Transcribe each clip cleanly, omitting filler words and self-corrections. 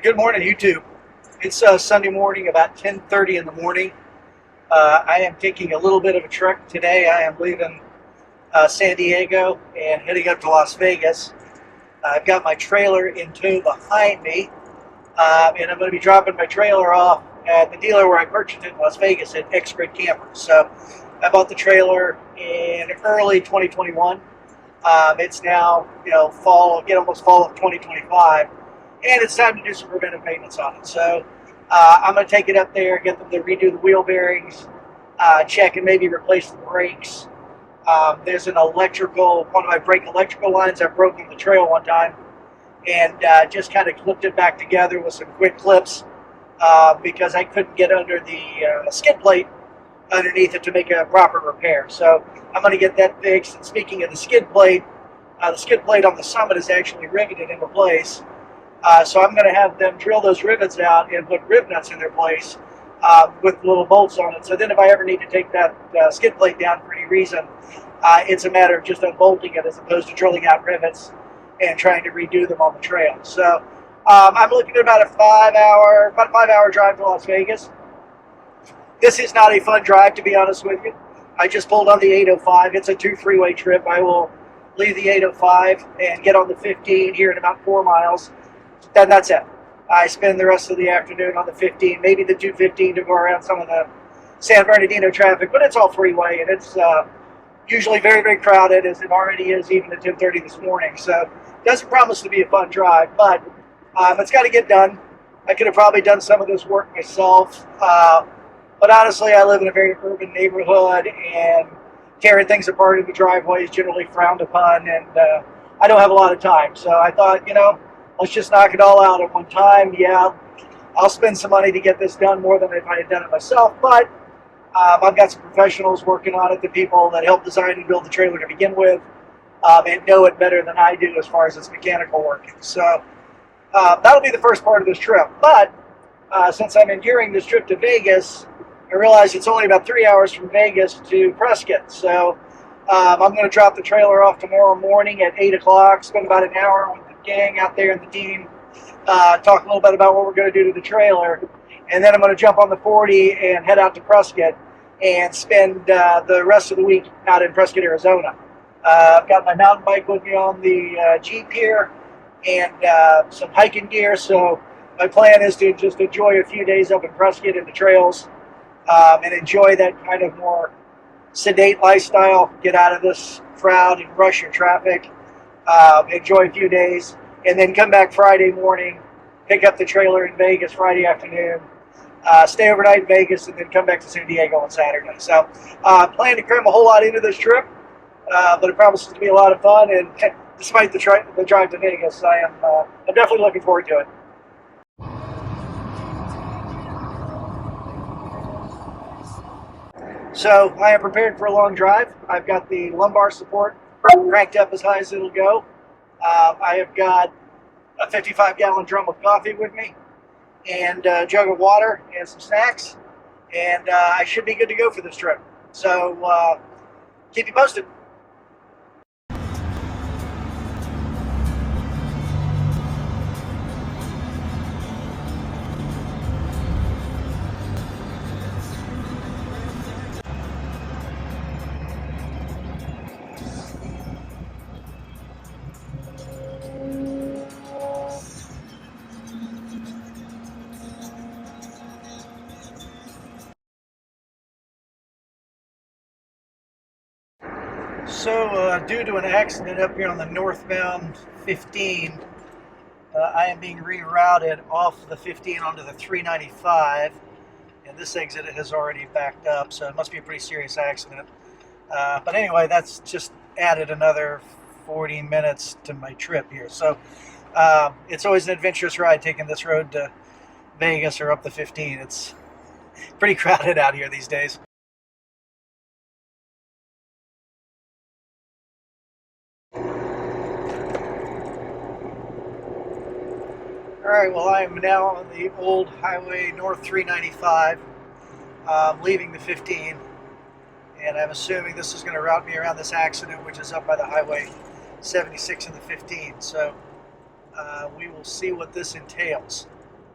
Good morning, YouTube. It's Sunday morning, about 10:30 in the morning. I am taking a little bit of a trek today. I am leaving San Diego and heading up to Las Vegas. I've got my trailer in tow behind me, and I'm going to be dropping my trailer off at the dealer where I purchased it in Las Vegas at XGrid Campers. So I bought the trailer in early 2021. It's now, fall, almost fall of 2025. And it's time to do some preventive maintenance on it. So I'm going to take it up there, get them to redo the wheel bearings, check and maybe replace the brakes. There's one of my brake electrical lines I broke on the trail one time, and just kind of clipped it back together with some quick clips because I couldn't get under the skid plate underneath it to make a proper repair. So I'm going to get that fixed. And speaking of the skid plate on the Summit is actually riveted into place. So I'm going to have them drill those rivets out and put rib nuts in their place with little bolts on it. So then if I ever need to take that skid plate down for any reason, it's a matter of just unbolting it as opposed to drilling out rivets and trying to redo them on the trail. So I'm looking at about a 5-hour drive to Las Vegas. This is not a fun drive, to be honest with you. I just pulled on the 805. It's a 2 freeway trip. I will leave the 805 and get on the 15 here in about 4 miles. Then that's it. I spend the rest of the afternoon on the 15, maybe the 215 to go around some of the San Bernardino traffic, but it's all freeway, and it's usually very, very crowded, as it already is even at 10:30 this morning. So it doesn't promise to be a fun drive, but it's got to get done. I could have probably done some of this work myself, but honestly, I live in a very urban neighborhood, and tearing things apart in the driveway is generally frowned upon, and I don't have a lot of time. So I thought, let's just knock it all out at one time. Yeah, I'll spend some money to get this done more than if I had done it myself, but I've got some professionals working on it, the people that helped design and build the trailer to begin with, and know it better than I do as far as its mechanical working. So that'll be the first part of this trip. But since I'm enduring this trip to Vegas, I realize it's only about 3 hours from Vegas to Prescott. So I'm going to drop the trailer off tomorrow morning at 8 o'clock, spend about an hour with the gang out there and the team, talk a little bit about what we're going to do to the trailer, and then I'm going to jump on the 40 and head out to Prescott and spend the rest of the week out in Prescott, Arizona. I've got my mountain bike with me on the Jeep here and some hiking gear, so my plan is to just enjoy a few days up in Prescott in the trails and enjoy that kind of more sedate lifestyle, get out of this crowd and rush of traffic, enjoy a few days, and then come back Friday morning, pick up the trailer in Vegas Friday afternoon, stay overnight in Vegas, and then come back to San Diego on Saturday. So plan to cram a whole lot into this trip, but it promises to be a lot of fun, and despite the drive to Vegas, I'm definitely looking forward to it. So I am prepared for a long drive. I've got the lumbar support cranked up as high as it'll go. I have got a 55-gallon drum of coffee with me. and a jug of water and some snacks, and I should be good to go for this trip. So keep you posted. So, due to an accident up here on the northbound 15, I am being rerouted off the 15 onto the 395, and this exit has already backed up, so it must be a pretty serious accident. But anyway, that's just added another 40 minutes to my trip here. So, it's always an adventurous ride taking this road to Vegas or up the 15. It's pretty crowded out here these days. All right, well, I am now on the old highway north 395, leaving the 15, and I'm assuming this is going to route me around this accident, which is up by the highway 76 and the 15. So we will see what this entails.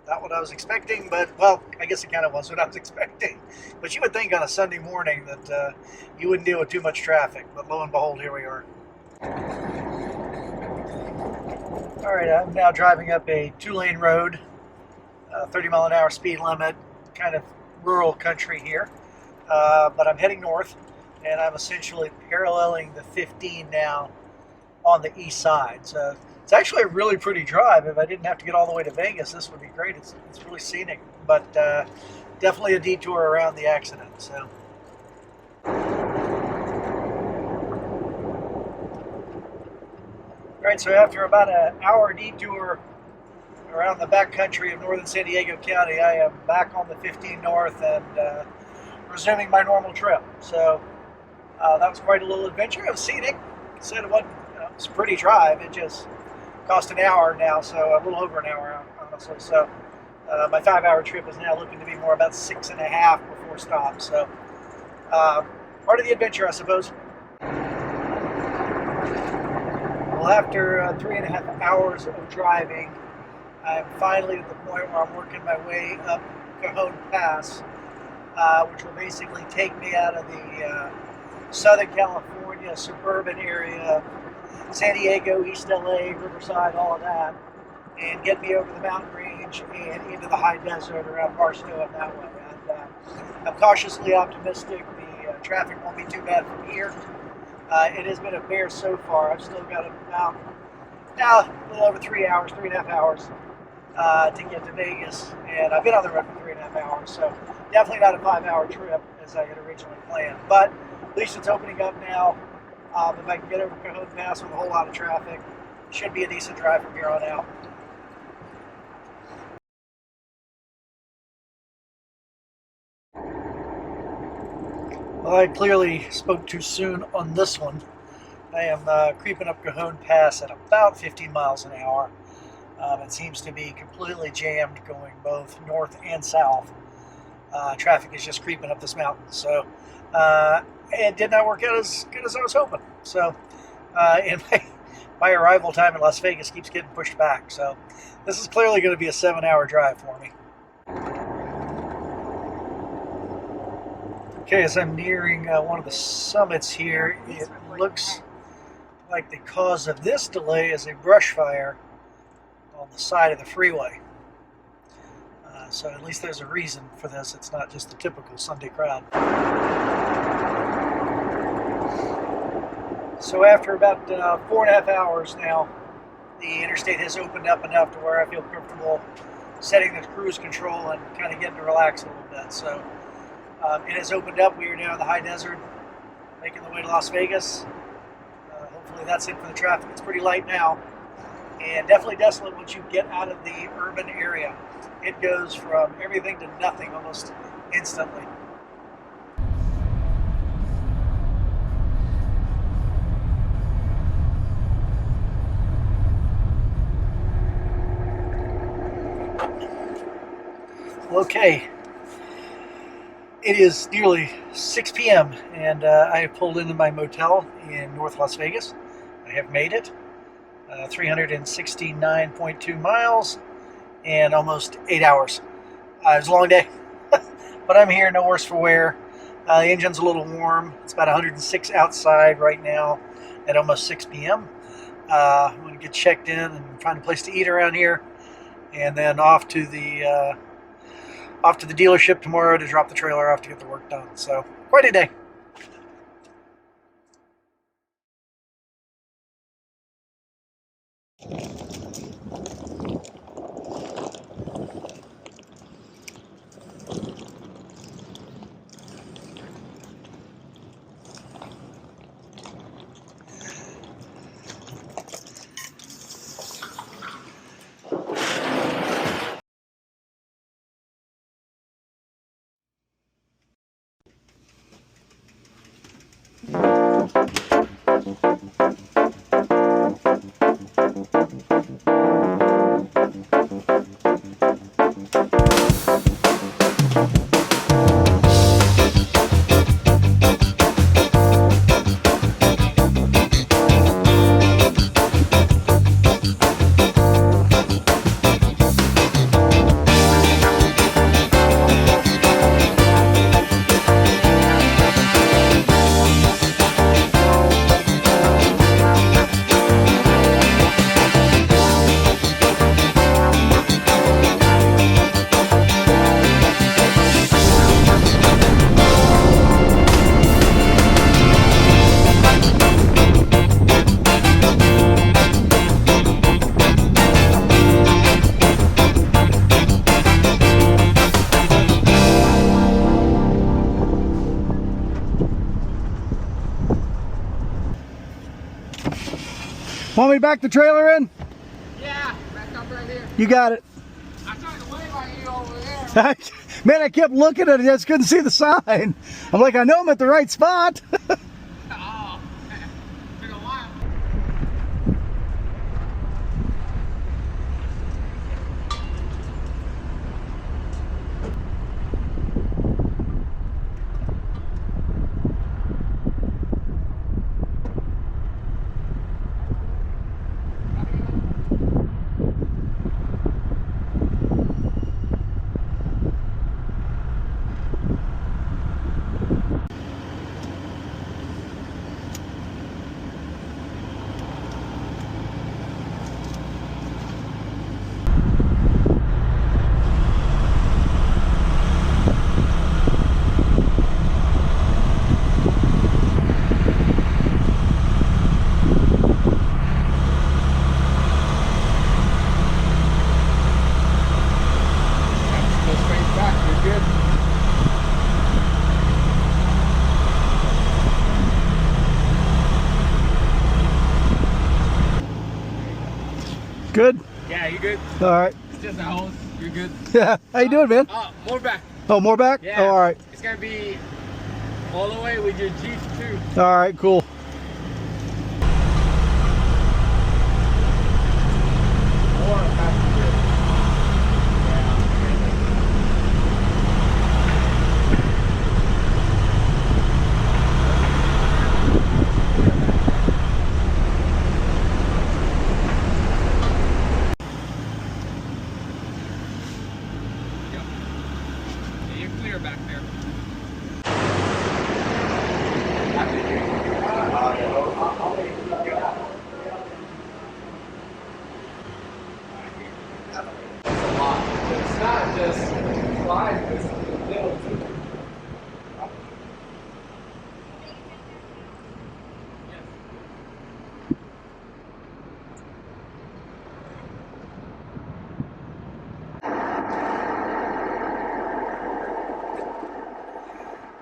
Not what I was expecting, but, well, I guess it kind of was what I was expecting. But you would think on a Sunday morning that you wouldn't deal with too much traffic, but lo and behold, here we are. All right, I'm now driving up a 2-lane road, 30-mile-an-hour speed limit, kind of rural country here. But I'm heading north, and I'm essentially paralleling the 15 now on the east side. So it's actually a really pretty drive. If I didn't have to get all the way to Vegas, this would be great. It's really scenic, but definitely a detour around the accident. So. All right, so after about an hour detour around the backcountry of northern San Diego County, I am back on the 15 North and resuming my normal trip. So that was quite a little adventure. It was scenic. Said it wasn't, it was a pretty drive. It just cost an hour now, so a little over an hour, honestly. So my 5-hour trip is now looking to be more about 6.5 before stop. So part of the adventure, I suppose. Well, after 3.5 hours of driving, I'm finally at the point where I'm working my way up Cajon Pass, which will basically take me out of the Southern California suburban area, San Diego, East LA, Riverside, all of that, and get me over the mountain range and into the high desert around Barstow and that way. And I'm cautiously optimistic the traffic won't be too bad from here. It has been a bear so far. I've still got about a little over 3 hours, 3.5 hours to get to Vegas, and I've been on the road for 3.5 hours, so definitely not a 5-hour trip as I had originally planned. But at least it's opening up now. If I can get over Cajon Pass with a whole lot of traffic, should be a decent drive from here on out. Well, I clearly spoke too soon on this one. I am creeping up Cajon Pass at about 15 miles an hour. It seems to be completely jammed going both north and south. Traffic is just creeping up this mountain. So it did not work out as good as I was hoping. So and my arrival time in Las Vegas keeps getting pushed back. So this is clearly going to be a 7-hour drive for me. Okay, as I'm nearing one of the summits here, it looks like the cause of this delay is a brush fire on the side of the freeway. So at least there's a reason for this. It's not just the typical Sunday crowd. So after about 4.5 hours now, the interstate has opened up enough to where I feel comfortable setting the cruise control and kind of getting to relax a little bit. So it has opened up. We are now in the high desert, making the way to Las Vegas. Hopefully that's it for the traffic. It's pretty light now, and definitely desolate once you get out of the urban area. It goes from everything to nothing almost instantly. Okay, it is nearly 6 p.m. and I have pulled into my motel in North Las Vegas. I have made it 369.2 miles and almost 8 hours. It was a long day, but I'm here, no worse for wear. The engine's a little warm. It's about 106 outside right now at almost 6 p.m. I'm going to get checked in and find a place to eat around here, and then off to the dealership tomorrow to drop the trailer off to get the work done. So quite a day. Want me to back the trailer in? Yeah, back up right here. You got it. I tried to wave at you over there. Man, I kept looking at it. I just couldn't see the sign. I'm like, I know I'm at the right spot. Oh, been a while. Go straight back, you're good. Good? Yeah, you good? All right. It's just a hose. You're good. Yeah. How you doing, man? More back. Oh, more back? Yeah. Oh, all right. It's gonna be all the way with your Jeep too. All right, cool. Or back here. Yeah, you're clear back there. That's a lot. It's not just slide, it's little too.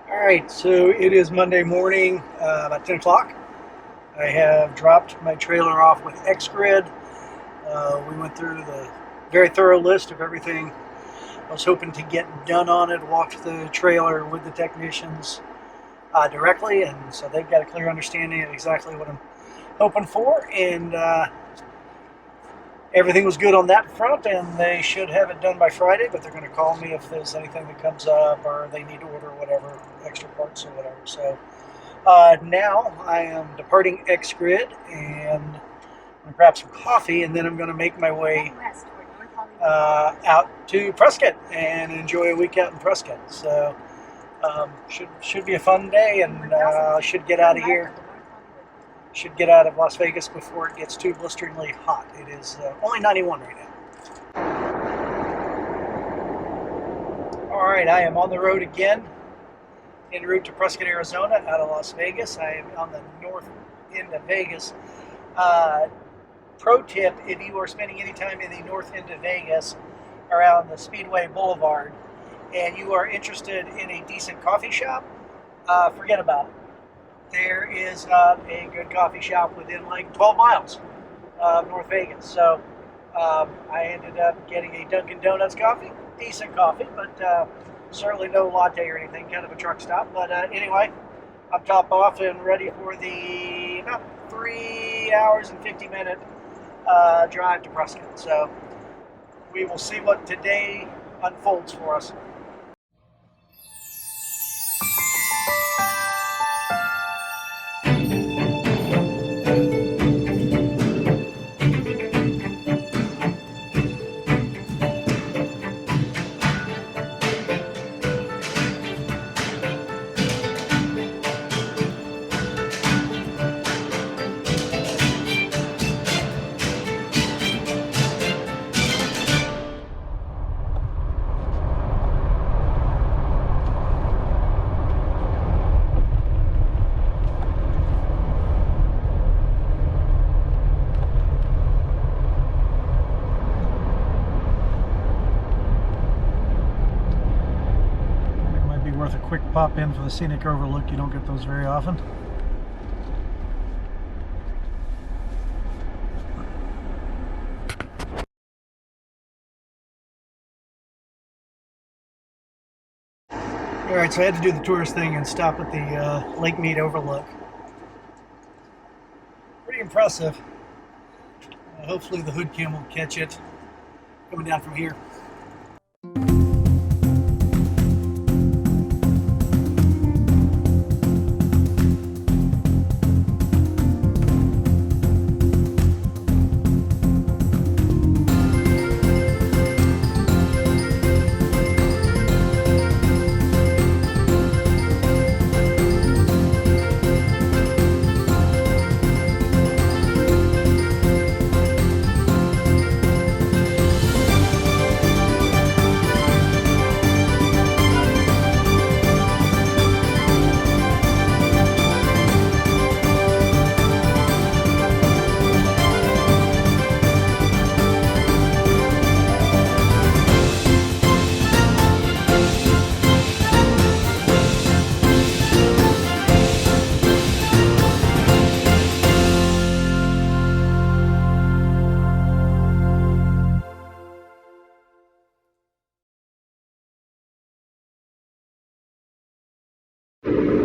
All right, so it is Monday morning, about 10 o'clock. I have dropped my trailer off with XGrid. We went through the very thorough list of everything I was hoping to get done on it, walked the trailer with the technicians directly, and so they've got a clear understanding of exactly what I'm hoping for, and everything was good on that front, and they should have it done by Friday, but they're going to call me if there's anything that comes up or they need to order whatever, extra parts or whatever. So now I am departing XGrid, and I'm going to grab some coffee, and then I'm going to make my way out to Prescott and enjoy a week out in Prescott. So should be a fun day, and should get out of here. Should get out of Las Vegas before it gets too blisteringly hot. It is only 91 right now. All right, I am on the road again, en route to Prescott, Arizona, out of Las Vegas. I am on the north end of Vegas. Pro tip, if you are spending any time in the north end of Vegas, around the Speedway Boulevard, and you are interested in a decent coffee shop, forget about it. There is not a good coffee shop within like 12 miles of North Vegas. So I ended up getting a Dunkin' Donuts coffee, decent coffee, but certainly no latte or anything, kind of a truck stop. But anyway, I'm top off and ready for the about 3 hours and 50-minute drive to Prescott. So we will see what today unfolds for us. Worth a quick pop in for the scenic overlook. You don't get those very often. Alright, so I had to do the tourist thing and stop at the Lake Mead overlook. Pretty impressive. Hopefully the hood cam will catch it coming down from here.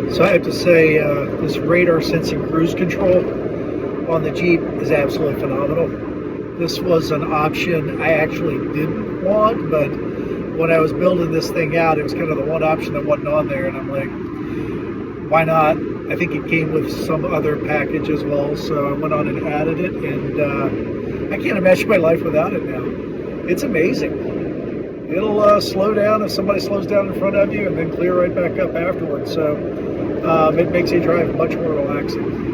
So I have to say, this radar sensing cruise control on the Jeep is absolutely phenomenal. This was an option I actually didn't want, but when I was building this thing out, it was kind of the one option that wasn't on there, and I'm like, why not? I think it came with some other package as well, so I went on and added it, and I can't imagine my life without it now. It's amazing. It'll slow down if somebody slows down in front of you, and then clear right back up afterwards. So it makes your drive much more relaxing.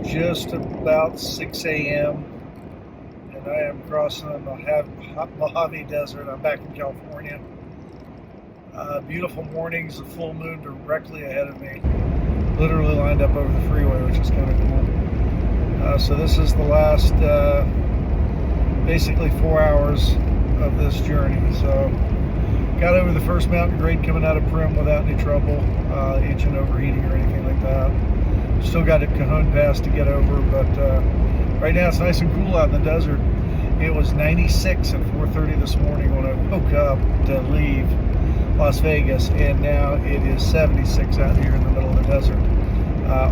just about 6 a.m. and I am crossing the Mojave Desert. I'm back in California. Beautiful mornings, the full moon directly ahead of me. Literally lined up over the freeway, which is kind of cool. So this is the last basically 4 hours of this journey. So got over the first mountain grade coming out of Prim without any trouble, engine overheating or anything like that. Still got a Cajon Pass to get over, but right now it's nice and cool out in the desert. It was 96 at 4:30 this morning when I woke up to leave Las Vegas, and now it is 76 out here in the middle of the desert,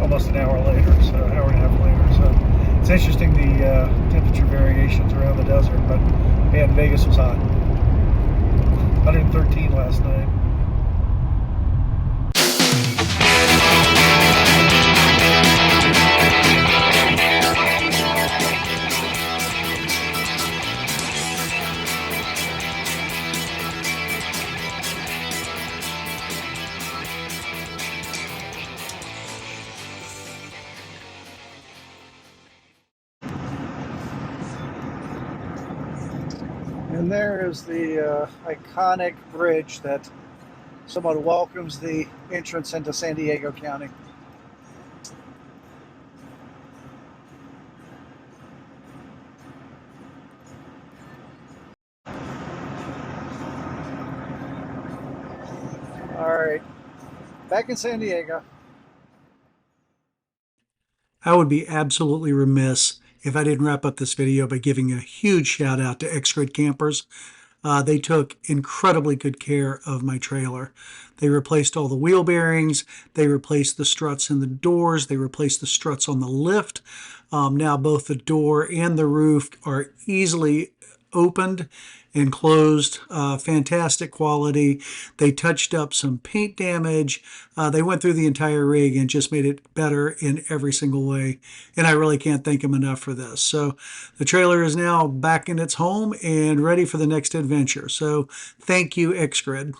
almost an hour later, so an hour and a half later. So it's interesting, the temperature variations around the desert, but man, Vegas was hot. 113 last night. And there is the iconic bridge that somewhat welcomes the entrance into San Diego County. All right, back in San Diego. I would be absolutely remiss if I didn't wrap up this video by giving a huge shout out to XGrid Campers. They took incredibly good care of my trailer. They replaced all the wheel bearings. They replaced the struts in the doors. They replaced the struts on the lift. Now both the door and the roof are easily opened and closed. Fantastic quality. They touched up some paint damage. They went through the entire rig and just made it better in every single way. And I really can't thank them enough for this. So the trailer is now back in its home and ready for the next adventure. So thank you, XGrid.